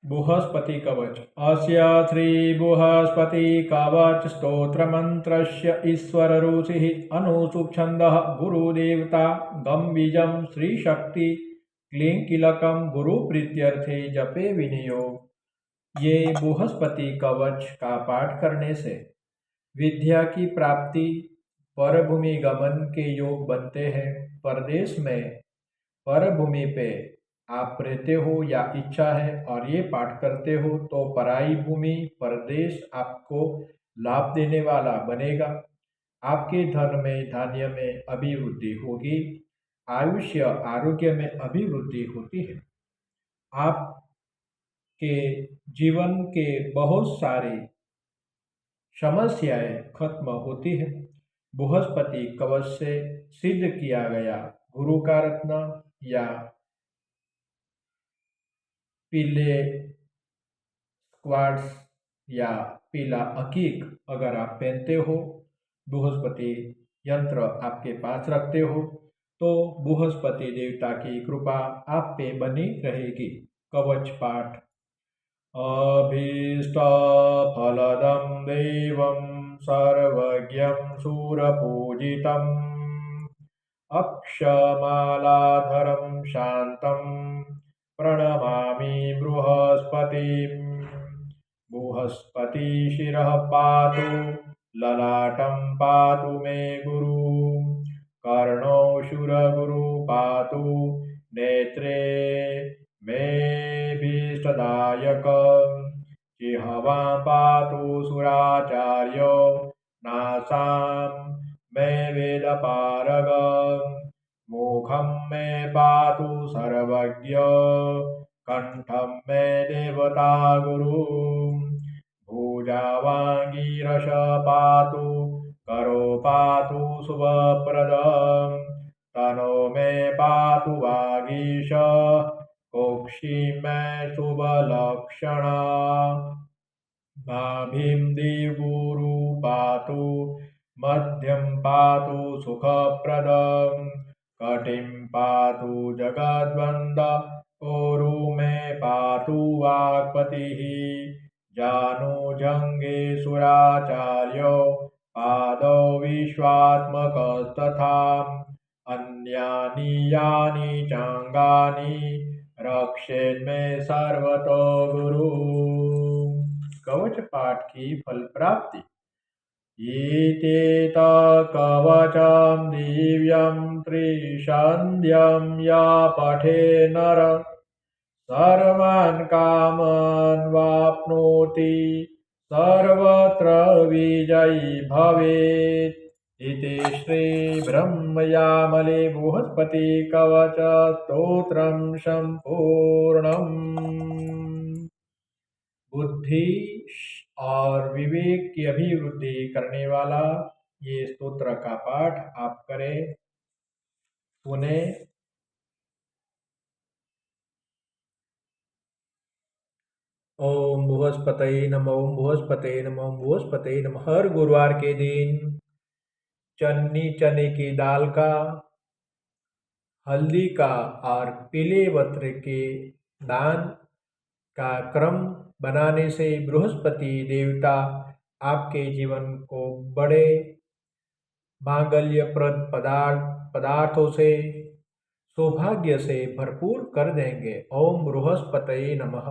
बृहस्पति कवच अस्य श्री बृहस्पति कवच स्तोत्र मंत्रस्य ईश्वर ऋषि अनुसुप छंदः गुरुदेवता गम बीजम श्री शक्ति क्लीं किलकम गुरु प्रीत्यर्थे जपे विनियोग। ये बृहस्पति कवच का पाठ करने से विद्या की प्राप्ति, परभूमि गमन के योग बनते हैं। परदेश में परभूमि पे आप रहते हो या इच्छा है और ये पाठ करते हो तो पराई भूमि परदेश आपको लाभ देने वाला बनेगा। आपके धन में धान्य में अभिवृद्धि होगी, आयुष्य आरोग्य में अभिवृद्धि होती है। आपके जीवन के बहुत सारी समस्याएं खत्म होती है। बृहस्पति कवच से सिद्ध किया गया गुरु का रत्न या पीले क्वार्ट्स या पीला अकीक अगर आप पहनते हो, बृहस्पति यंत्र आपके पास रखते हो तो बृहस्पति देवता की कृपा आप पे बनी रहेगी। कवच पाठ अभीष्ट फलदं देवं सर्वज्ञं शूरपूजितम् अक्षमालाधरं शान्तं प्रणमामि बृहस्पतिम्। बृहस्पति शिरः पातु ललाटं पातु मे गुरु, कर्णौ शूरगुरु पातु नेत्रे मेऽभीष्टदायक, जिह्वां पातु सुराचार्यो नासां मे वेदपारग, मुखं मे पातु सर्वज्ञ, कंठं मे देवता गुरु, भुजावाङ्गिरस पातु करो पातु शुभप्रदं, तनो मे पातु वागीश, कोक्षी मे शुभलक्षणा, नाभिं देवगुरु पातु मध्यं पातु सुखप्रदं, कटिं पातु जगद्वन्द्, ऊरु मे पातु वाक्पतिः, जानुजङ्घे सुराचार्यो पादौ विश्वात्मकस्तथा, अन्यानि यानि चाङ्गानि रक्षेन्मे सर्वतो गुरु। कवच पाठ की फल प्राप्ति। एतेत कवचं दिव्यं त्रिसन्ध्यं या पठे नर, सर्वान् कामान् वाप्नोति, सर्वत्र विजयी भवेत्। इति श्री ब्रह्मयामले बृहस्पति कवच स्तोत्रं संपूर्णम्। बुद्धि और विवेक की अभिवृद्धि करने वाला ये स्तोत्र का पाठ आप करें, सुने। ओम बृहस्पति नमः, ओम बृहस्पति नमः, ओम बृहस्पति नमः। हर गुरुवार के दिन चने की दाल का, हल्दी का और पीले वस्त्र के दान का क्रम बनाने से बृहस्पति देवता आपके जीवन को बड़े मांगल्यप्रद पदार्थों से, सौभाग्य से भरपूर कर देंगे। ओम बृहस्पति नमः।